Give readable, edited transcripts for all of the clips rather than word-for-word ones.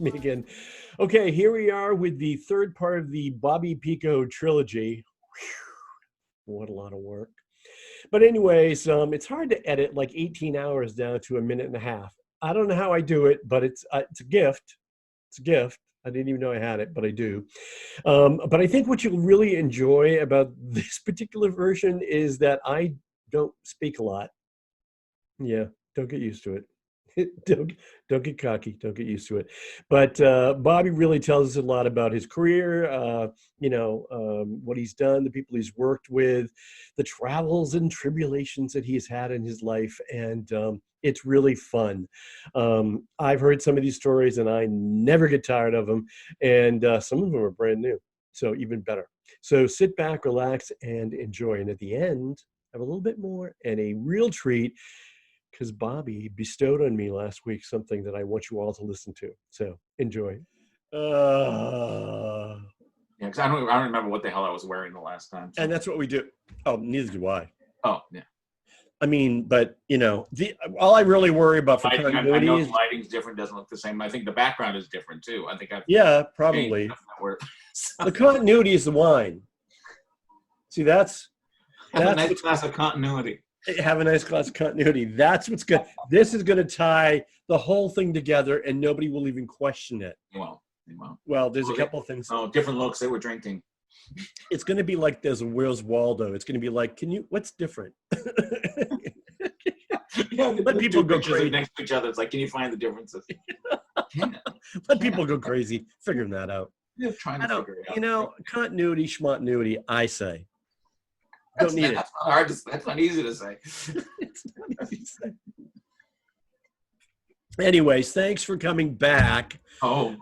me again. Okay, here we are with the third part of the Bobby Peaco trilogy. Whew, what a lot of work. But anyways, it's hard to edit like 18 hours down to a minute and a half. I don't know how I do it, but it's a gift. It's a gift. I didn't even know I had it, but I do. But I think what you'll really enjoy about this particular version is that I don't speak a lot. Yeah, don't get used to it. Don't get cocky. Don't get used to it. But Bobby really tells us a lot about his career, what he's done, the people he's worked with, the travels and tribulations that he's had in his life. And it's really fun. I've heard some of these stories and I never get tired of them. And some of them are brand new. So even better. So sit back, relax, and enjoy. And at the end, have a little bit more and a real treat, because Bobby bestowed on me last week something that I want you all to listen to. So enjoy. Yeah, because I don't remember what the hell I was wearing the last time. So. And that's what we do. Oh, neither do I. Oh, yeah. I mean, but all I really worry about for continuity is lighting's different, doesn't look the same. I think the background is different too. I think probably. The continuity is the wine. See, that's a nice glass of continuity. Have a nice glass of continuity. That's what's good. This is going to tie the whole thing together, and nobody will even question it. Well, there's a couple of things. Oh, different looks they were drinking. It's going to be like there's a Where's Waldo. It's going to be like, what's different? Let people go crazy next to each other. It's like, can you find the differences? Let people go crazy figuring that out. Yeah, trying to figure it out. Continuity, schmontinuity, I say. Don't need it. That's not easy to say. It's not easy to say. Anyways, thanks for coming back. Oh,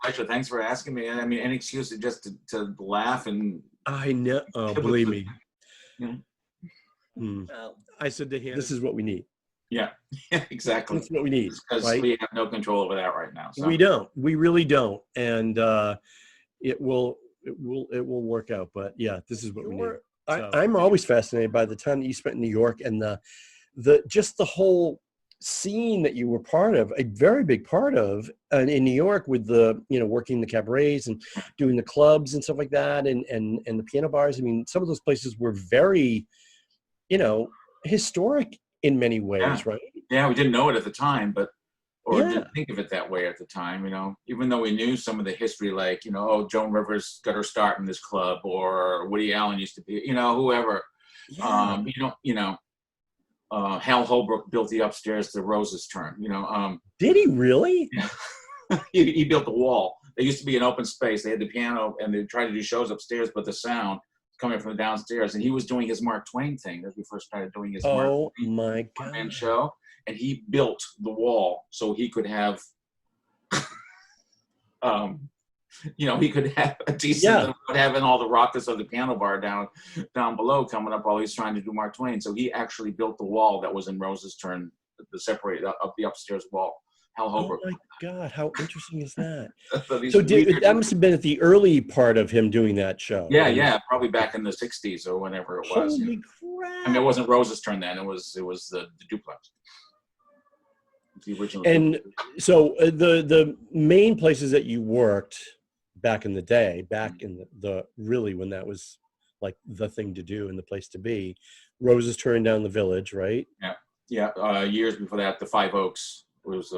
pleasure. Thanks for asking me. I mean, any excuse to laugh and. I know. Oh, believe me. Yeah. Well, I said to him, "This is what we need." Yeah, exactly. That's what we need. Because we have no control over that right now. So. We don't. We really don't, and it will work out. But yeah, this is what we need. I'm always fascinated by the time that you spent in New York and the whole scene that you were part of, a very big part of, in New York with the working the cabarets and doing the clubs and stuff like that, and the piano bars. I mean, some of those places were very, historic in many ways, right? Yeah, we didn't know it at the time, didn't think of it that way at the time, even though we knew some of the history, like, Joan Rivers got her start in this club, or Woody Allen used to be, whoever. Yeah. Hal Holbrook built the upstairs to Rose's Turn, Did he really? Yeah. he built the wall. There used to be an open space. They had the piano and they tried to do shows upstairs, but the sound coming from downstairs, and he was doing his Mark Twain thing as we first started doing his Mark Twain show. And he built the wall so he could have, he could have a decent, having all the rockers of the piano bar down below coming up while he's trying to do Mark Twain. So he actually built the wall that was in Rose's Turn, the separate up the upstairs wall. Hal Holbrook. Oh my God, how interesting is that? So that must have been at the early part of him doing that show. Yeah, probably back in the 60s or whenever it was. Holy crap. I mean, it wasn't Rose's Turn then. It was the duplex. The original. And so the main places that you worked back in the day, in the really when that was like the thing to do and the place to be, Rose's Turn down the Village, right? Yeah. Years before that, the Five Oaks was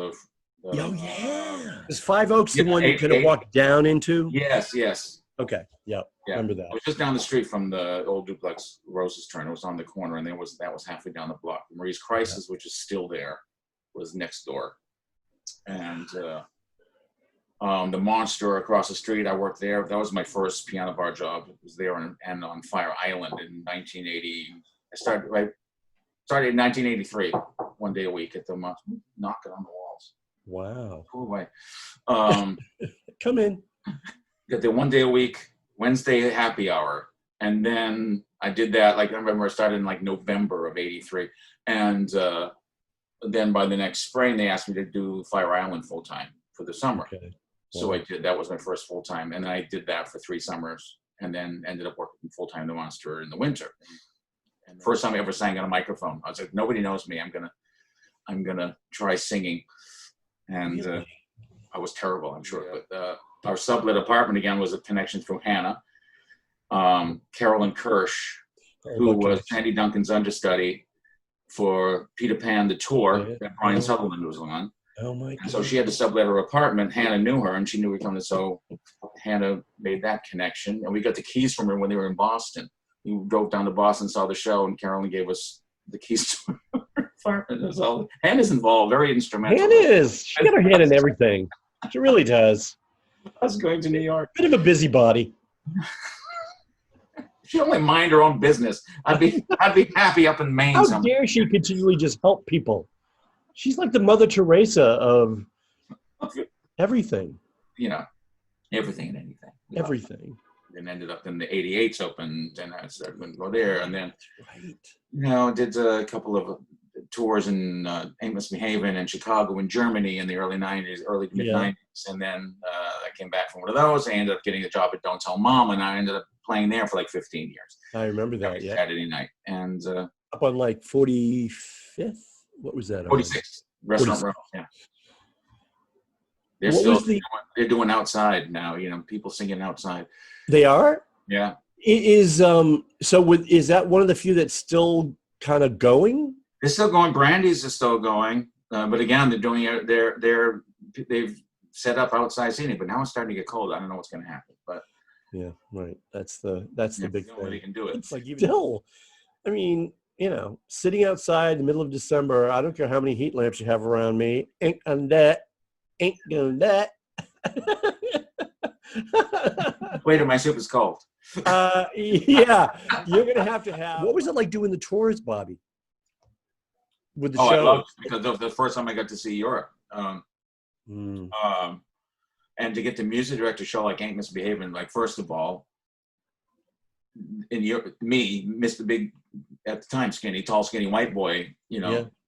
Is Five Oaks the one you could have walked down into? Yes. Okay. Yeah. Remember that. It was just down the street from the old duplex, Rose's Turn. It was on the corner, and that was halfway down the block. Marie's Crisis, which is still there, was next door. And the Monster across the street, I worked there. That was my first piano bar job. It was there and on Fire Island in 1980. I started in 1983, one day a week at the knocking on the walls. Wow. Cool way. Come in. Got there one day a week, Wednesday happy hour. And then I did that, I remember I started in November of 83. And then by the next spring, they asked me to do Fire Island full time for the summer. Okay. Wow. So I did. That was my first full time. And I did that for 3 summers and then ended up working full time the Monster in the winter. And the first time I ever sang on a microphone, I was like, nobody knows me. I'm gonna try singing. And I was terrible, I'm sure. But our sublet apartment again was a connection through Hannah. Carolyn Kirsch, who was Sandy Duncan's understudy for Peter Pan, the tour that Brian Sutherland was on. Oh my God. And so she had to sublet her apartment. Hannah knew her and she knew we were coming. So Hannah made that connection. And we got the keys from her when they were in Boston. We drove down to Boston, saw the show, and Carolyn gave us the keys to her apartment. Hannah's involved, very instrumental. Hannah is. She got her hand in everything. She really does. I was going to New York. Bit of a busybody. She only mind her own business. I'd be happy up in Maine. How dare she continually just help people? She's like the Mother Teresa of everything. You know, everything and anything. Everything. And ended up in the 88s opened, and I started to go there. And then, did a couple of tours in Ain't Misbehavin' in Chicago and Germany in the early 90s, early to mid 90s. And then I came back from one of those. I ended up getting a job at Don't Tell Mom, and I ended up playing there for like 15 years. I remember that, every Saturday night. And up on like 45th? What was that? 46th. Restaurant Row, yeah. They're doing outside now, people singing outside. They are? Yeah. Is is that one of the few that's still kind of going? It's still going. Brandy's is still going, but again, they're doing they've set up outside seating, but now it's starting to get cold. I don't know what's going to happen, but yeah, right. That's the big thing. They can do it. It's like still, I mean, sitting outside in the middle of December. I don't care how many heat lamps you have around me. Ain't on that. Ain't doing that. Wait, my soup is cold. Yeah, you're gonna have to have. What was it like doing the tours, Bobby? With the show? I loved it because the first time I got to see Europe, and to get the music director show like Ain't Misbehavin', like first of all, in Europe, Mr. Big at the time, tall, skinny white boy,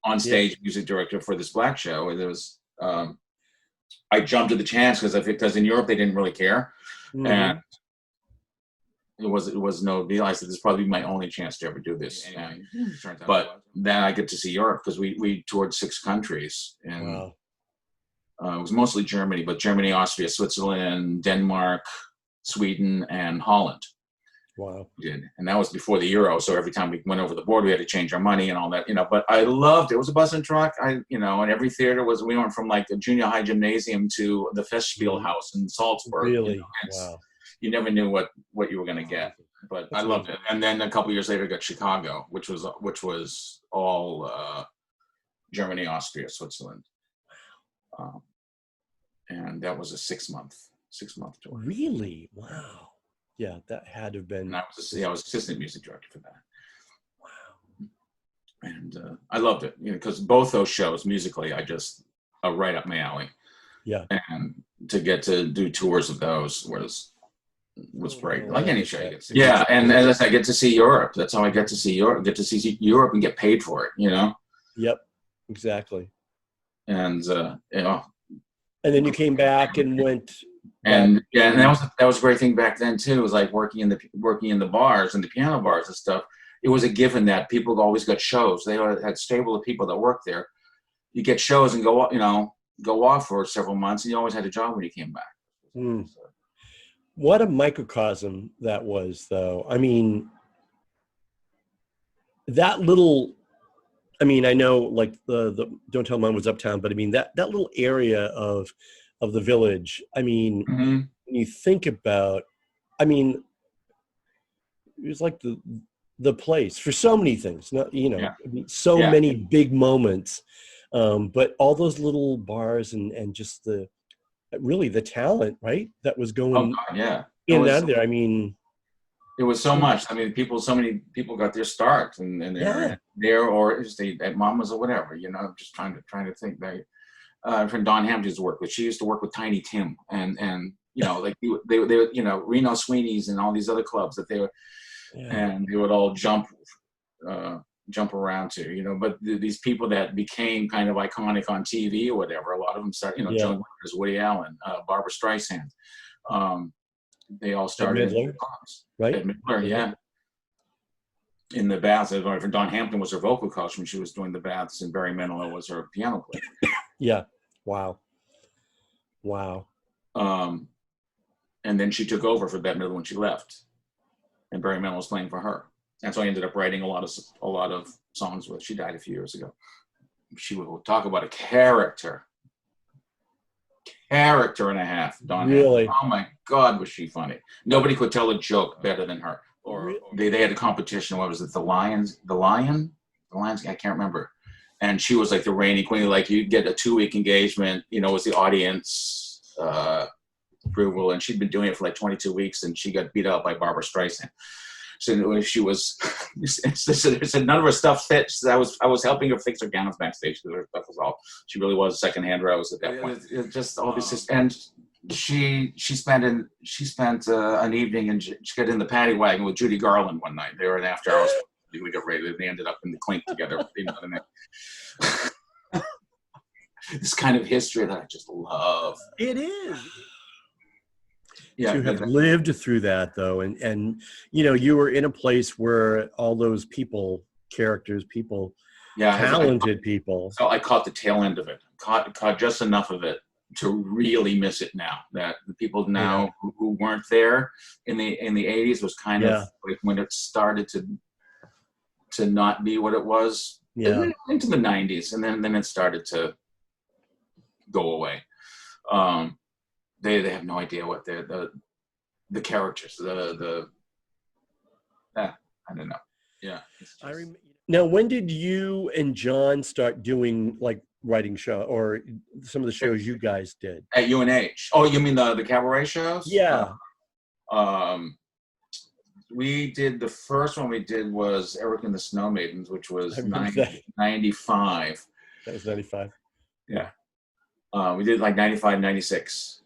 on stage music director for this black show, and there was. I jumped at the chance because in Europe they didn't really care, and it was no deal. I said this is probably my only chance to ever do this. But then I get to see Europe because we toured 6 countries, and it was mostly Germany, but Germany, Austria, Switzerland, Denmark, Sweden, and Holland. Wow. We did. And that was before the Euro. So every time we went over the board, we had to change our money and all that, but I loved it. It was a bus and truck. And every theater we went from like the junior high gymnasium to the Festspiel House in Salzburg. Really? Wow. You never knew what you were going to get, but I loved it. And then a couple years later, I got Chicago, which was all Germany, Austria, Switzerland. And that was a 6-month tour. Really? Wow. Yeah, that had to have been. And I was assistant music director for that. Wow. And I loved it, because both those shows musically, are right up my alley. Yeah. And to get to do tours of those was great. Like any show you get to see. Yeah, and as I said, I get to see Europe. That's how I get to see Europe. Get to see Europe and get paid for it, Yep, exactly. And And then you came back and went. And that was a great thing back then too. It was like working in the bars and the piano bars and stuff. It was a given that people always got shows. They had stable of people that worked there. You get shows and go off for several months, and you always had a job when you came back. What a microcosm that was, though. I mean, that little. I mean, I know like the Don't Tell Mom was uptown, but I mean that little area of the Village. I mean, when you think about, I mean, it was like the place for so many things. Not I mean, many big moments, but all those little bars and just the talent, right? That was going in and out of there. I mean, it was so much. I mean, so many people got their start, and they're there or just at Mama's or whatever. I'm just trying to think. Friend Dawn Hampton's work with. She used to work with Tiny Tim, and like they Reno Sweeney's and all these other clubs that they were, and they would all jump around to. But these people that became kind of iconic on TV or whatever, a lot of them started. Joan Rivers, Woody Allen, Barbara Streisand. They all started in the clubs. Right? Ed Midler, yeah. In the baths, Dawn Hampton was her vocal coach when she was doing the baths, and Barry Manilow was her piano player. Yeah. Wow. Wow. And then she took over for Bette Midler when she left, and Barry Manilow was playing for her. And so I ended up writing a lot of songs with. She died a few years ago. She would talk about a character and a half. Dawn Really? Hannah. Oh my God, was she funny? Nobody could tell a joke better than her. Or they had a competition. What was it? The Lions? I can't remember. And she was like the reigning queen. Like you get a 2-week engagement, was the audience approval, and she'd been doing it for like 22 weeks, and she got beat out by Barbara Streisand. So she was, none of her stuff fits. I was helping her fix her gowns backstage because her stuff was all. She really was a second-hand rose at that point. It just all this, and she spent an evening, and she got in the paddy wagon with Judy Garland one night. They were in after hours. We got ready. They ended up in the clink together. This kind of history that I just love. It is. Yeah, to have lived through that, though, and you were in a place where all those talented people. So I caught the tail end of it. Caught just enough of it to really miss it now. That the people now who weren't there in the 80s was kind of like when it started to not be what it was. Yeah. Into the 90s, and then it started to go away. They have no idea what the characters, I don't know. Yeah. Now, when did you and John start doing like writing show or some of the shows you guys did? At UNH. Oh, you mean the cabaret shows? Yeah. We did, the first one we did was Eric and the Snow Maidens, which was 95. That was 95. Yeah. We did like 95, 96.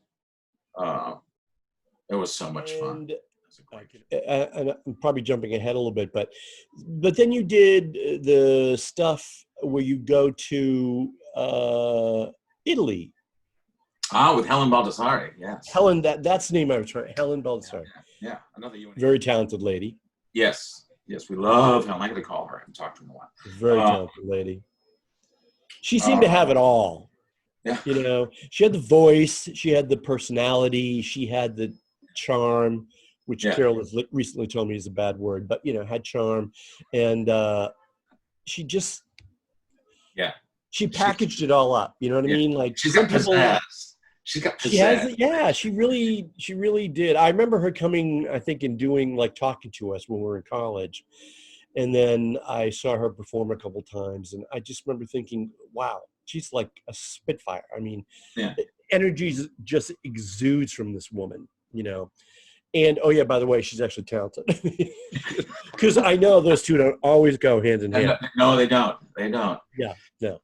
It was so much fun. And I'm probably jumping ahead a little bit, but then you did the stuff where you go to Italy. With Helen Baldassare, yes. Helen, that's the name I was trying. Helen Baldassare. Yeah. Another UNH. Very talented lady. Yes, we love Helen. I got to call her and talk to her a lot. Very talented lady. She seemed to have it all. Yeah. She had the voice, she had the personality, she had the charm, which Carol has recently told me is a bad word, but had charm, and she just she packaged it all up. You know what I mean? Like she's got pizzazz. She got pizzazz. She really did. I remember her coming, I think, and doing like talking to us when we were in college, and then I saw her perform a couple times, and I just remember thinking, wow. She's like a spitfire. I mean, energy just exudes from this woman, And, oh, yeah, by the way, she's actually talented. Because I know those two don't always go hand in hand. No, they don't. Yeah, no.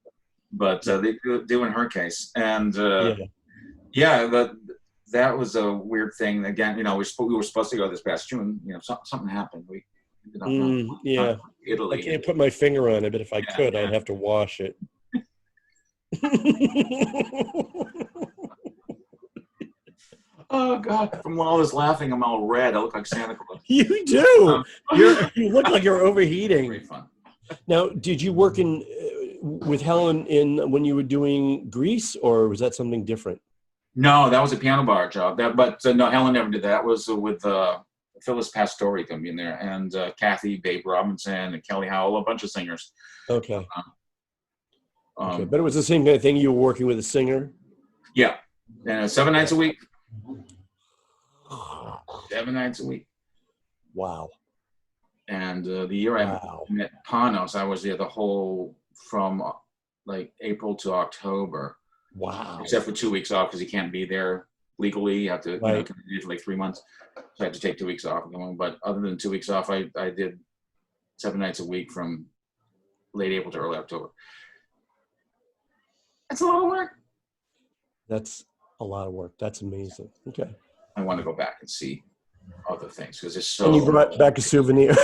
But they do in her case. And, that was a weird thing. Again, we were supposed to go this past June. Something happened. We ended up Italy. I can't put my finger on it, but if I could, I'd have to wash it. Oh God! From all this laughing, I'm all red. I look like Santa Claus. You do. You look like you're overheating. Very fun. Now, did you work with Helen when you were doing Grease, or was that something different? No, that was a piano bar job. No, Helen never did that. That was with Phyllis Pastore coming in there, and Kathy Babe Robinson and Kelly Howell, a bunch of singers. Okay. Okay, but it was the same kind of thing. You were working with a singer? Yeah. 7 nights a week. 7 nights a week. Wow. And the year I met Panos, I was there the whole, from like April to October. Wow. Except for 2 weeks off because he can't be there legally. You have to do for like 3 months. So I had to take 2 weeks off. But other than 2 weeks off, I did 7 nights a week from late April to early October. That's a lot of work. That's a lot of work. That's amazing. Okay. I want to go back and see other things because it's so. And you brought back a souvenir.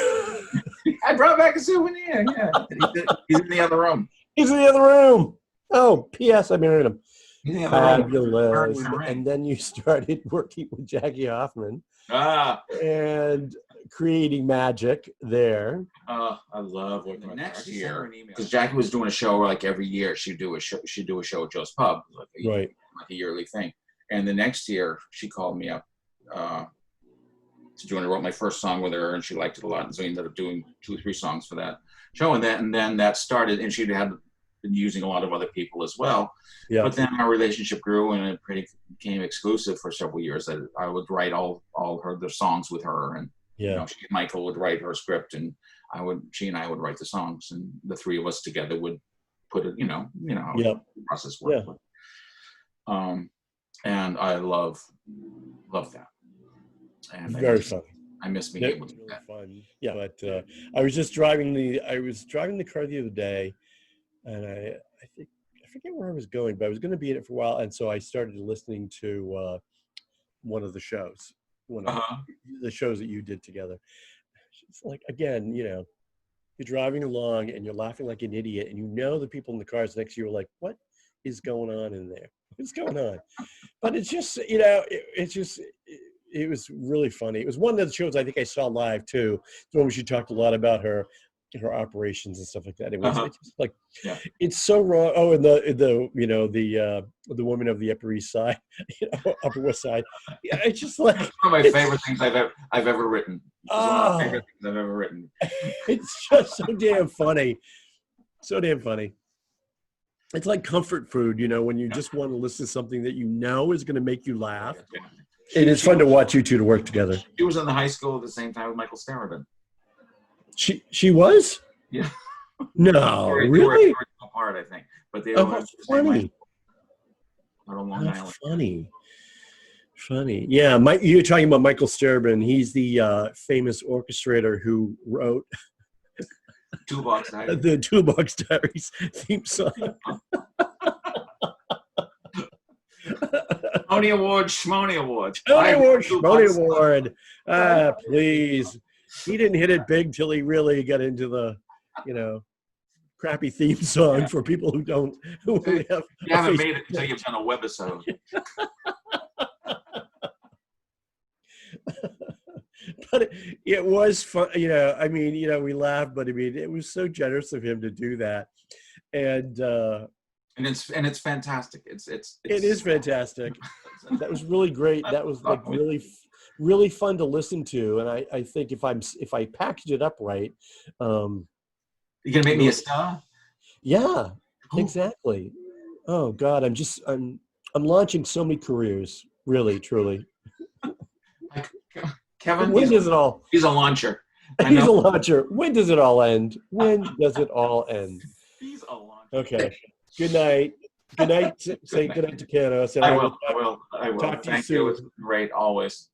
I brought back a souvenir. Yeah, he's in the other room. He's in the other room. Oh, P.S. I married him. He's in the other room. Fabulous. And then you started working with Jackie Hoffman. And creating magic there. I love working with next year because Jackie was doing a show like every year. She'd do a show at Joe's Pub, like a yearly thing. And the next year, she called me up to join. I wrote my first song with her, and she liked it a lot. And so we ended up doing 2 or 3 songs for that show. And then that started, and she had been using a lot of other people as well. Yeah. But then our relationship grew, and it pretty became exclusive for several years. That I would write all the songs with her, and Michael would write her script, and she and I would write the songs, and the 3 of us together would put it, how the process worked. Yeah. And I love that. And very fun. I miss being able to do really that. Fun. Yeah, but I was driving the car the other day, and I forget where I was going, but I was going to be in it for a while, and so I started listening to one of the shows, the shows that you did together. It's like, again, you're driving along and you're laughing like an idiot, and the people in the cars next to you are like, what is going on in there? What's going on? But it's just, it was really funny. It was one of the shows I think I saw live too. It's one where she talked a lot about her operations and stuff like that. It was it's just like, it's so wrong. Oh, and the woman of the Upper East Side, Upper West Side. Yeah, it's just like it's one of my favorite things I've ever written. It's one of my favorite things I've ever written. It's just so damn funny. So damn funny. It's like comfort food, when you just want to listen to something that is going to make you laugh. Yeah. And it's fun to watch you two to work together. She was in the high school at the same time with Michael Starobin. She was? Yeah. No, really? They were apart, I think. But they were funny. Long Island. Funny. Yeah, you're talking about Michael Starobin. He's the famous orchestrator who wrote Tool Box Diaries. The Tool Box Diaries theme song. Schmoney Award, Schmoney Award. Schmoney Award. Please. He didn't hit it big till he really got into the, crappy theme song for people who really have. You haven't made it until you've done a webisode. But it was fun, we laughed, but it was so generous of him to do that. And it's fantastic. It is fantastic. That was really great. That was like really, really fun to listen to. And I think if I packaged it up right, you're gonna make me a star. Yeah, exactly. Oh God, I'm launching so many careers. Really, truly. Kevin, when does it all? He's a launcher. He's a launcher. When does it all end? When does it all end? He's a launcher. Okay. Good night. Good night. Say good night to Kenos. I will. Talk to you soon. Thank you. It was great always.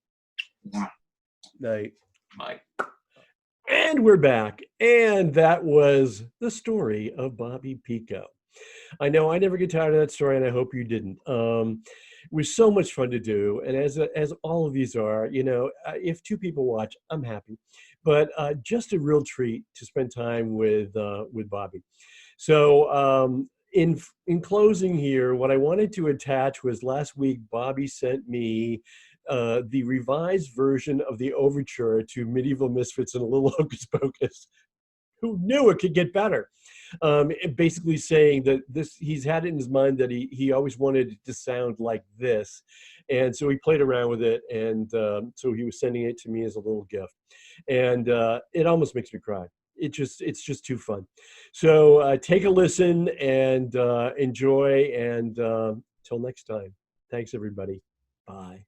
Night. Bye. And we're back. And that was the story of Bobby Peaco. I know I never get tired of that story, and I hope you didn't. It was so much fun to do, and as all of these are, if 2 people watch, I'm happy. But just a real treat to spend time with Bobby. So in closing here, what I wanted to attach was last week Bobby sent me the revised version of the overture to Medieval Misfits and a Little Hocus Pocus. Who knew it could get better? Basically saying that he's had it in his mind that he always wanted it to sound like this. And so he played around with it. And so he was sending it to me as a little gift. And it almost makes me cry. It's just too fun. So take a listen and enjoy. And till next time, thanks everybody. Bye.